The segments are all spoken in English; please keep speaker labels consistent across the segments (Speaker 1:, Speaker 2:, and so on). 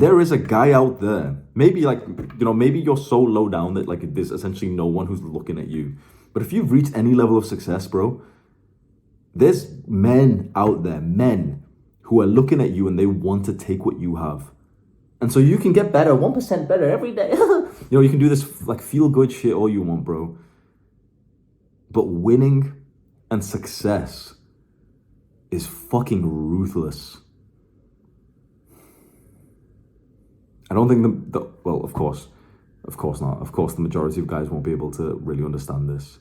Speaker 1: There is a guy out there, maybe like, maybe you're so low down that like there's essentially no one who's looking at you. But if you've reached any level of success, bro, there's men out there, men who are looking at you and they want to take what you have. And so you can get better, 1% better every day. You can do this like feel good shit all you want, bro. But winning and success is fucking ruthless. I don't think well, of course not. Of course, the majority of guys won't be able to really understand this.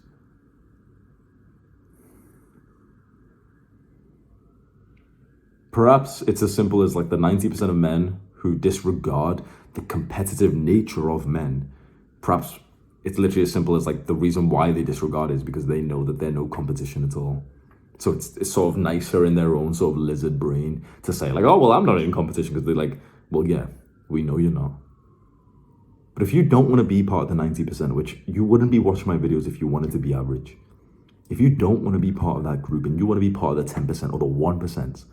Speaker 1: Perhaps it's as simple as like the 90% of men who disregard the competitive nature of men. Perhaps it's literally as simple as like the reason why they disregard it is because they know that they're no competition at all. So it's sort of nicer in their own sort of lizard brain to say like, oh, well, I'm not in competition, because they're like, well, yeah, we know you're not. But if you don't want to be part of the 90%, which you wouldn't be watching my videos if you wanted to be average. If you don't want to be part of that group and you want to be part of the 10% or the 1%,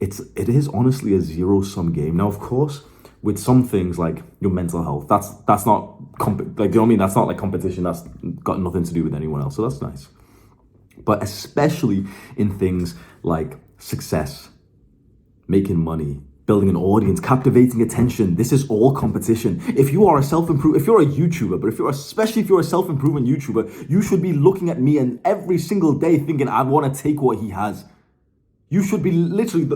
Speaker 1: it is honestly a zero-sum game. Now, of course, with some things like your mental health, that's not like, you know what I mean? That's not like competition. That's got nothing to do with anyone else. So that's nice. But especially in things like success, making money, building an audience, captivating attention, this is all competition. If you are a if you're a YouTuber, but especially if you're a self-improvement YouTuber, you should be looking at me and every single day thinking, I want to take what he has. You should be literally,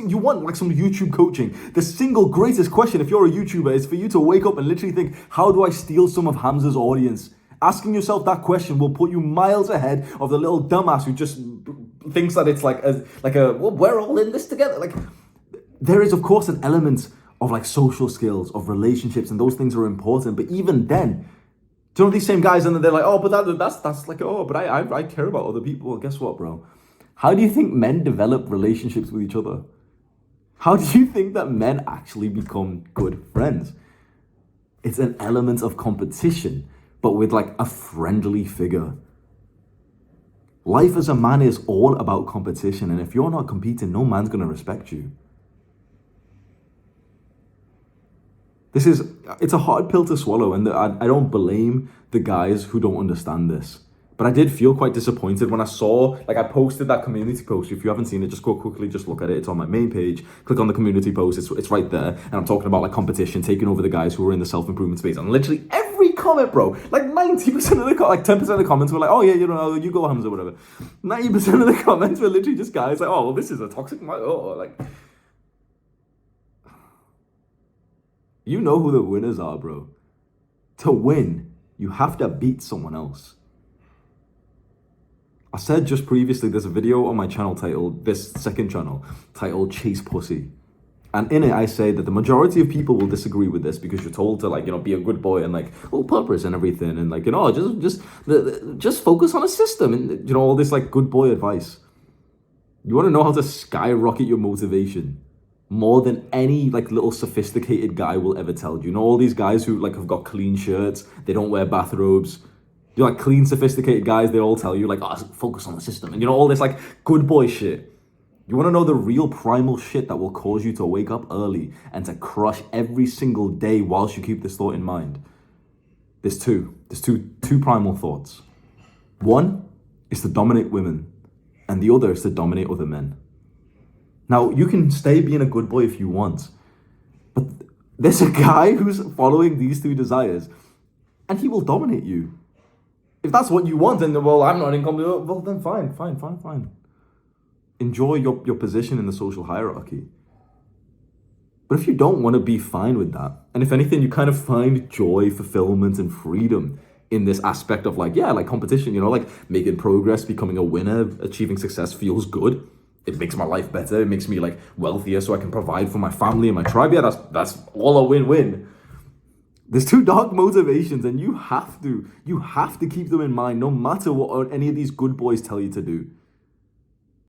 Speaker 1: you want like some YouTube coaching. The single greatest question, if you're a YouTuber, is for you to wake up and literally think, how do I steal some of Hamza's audience? Asking yourself that question will put you miles ahead of the little dumbass who just thinks that it's like well, we're all in this together. Like, there is, of course, an element of like social skills, of relationships, and those things are important. But even then, do you know these same guys, and then they're like, oh, but that's like, oh, but I care about other people. Well, guess what, bro? How do you think men develop relationships with each other? How do you think that men actually become good friends? It's an element of competition, but with like a friendly figure. Life as a man is all about competition, and if you're not competing, no man's gonna respect you. It's a hard pill to swallow, and I don't blame the guys who don't understand this. But I did feel quite disappointed when I saw, like, I posted that community post. If you haven't seen it, just go quickly, just look at it. It's on my main page. Click on the community post. It's right there. And I'm talking about like competition, taking over the guys who are in the self-improvement space. And literally every comment, bro, like 90% of the, like 10% of the comments were like, oh yeah, you go Hamza, whatever. 90% of the comments were literally just guys like, oh, well, this is a toxic, like. You know who the winners are, bro. To win, you have to beat someone else. I said just previously, there's a video on my channel titled, this second channel, titled Chase Pussy. And in it, I say that the majority of people will disagree with this because you're told to like, be a good boy and like, purpose and everything. And like, just focus on a system and, all this like good boy advice. You want to know how to skyrocket your motivation more than any like little sophisticated guy will ever tell you. All these guys who like have got clean shirts, they don't wear bathrobes. Like clean, sophisticated guys, they all tell you like, focus on the system. And all this like good boy shit. You want to know the real primal shit that will cause you to wake up early and to crush every single day whilst you keep this thought in mind? There's two primal thoughts. One is to dominate women, and the other is to dominate other men. Now, you can stay being a good boy if you want, but there's a guy who's following these two desires, and he will dominate you. If that's what you want, then, well, I'm not in competition, well, then fine. Enjoy your position in the social hierarchy. But if you don't want to be fine with that, and if anything, you kind of find joy, fulfillment, and freedom in this aspect of like, yeah, like competition, like making progress, becoming a winner, achieving success feels good. It makes my life better. It makes me like wealthier so I can provide for my family and my tribe. Yeah, that's all a win-win. There's two dark motivations, and you have to keep them in mind no matter what any of these good boys tell you to do.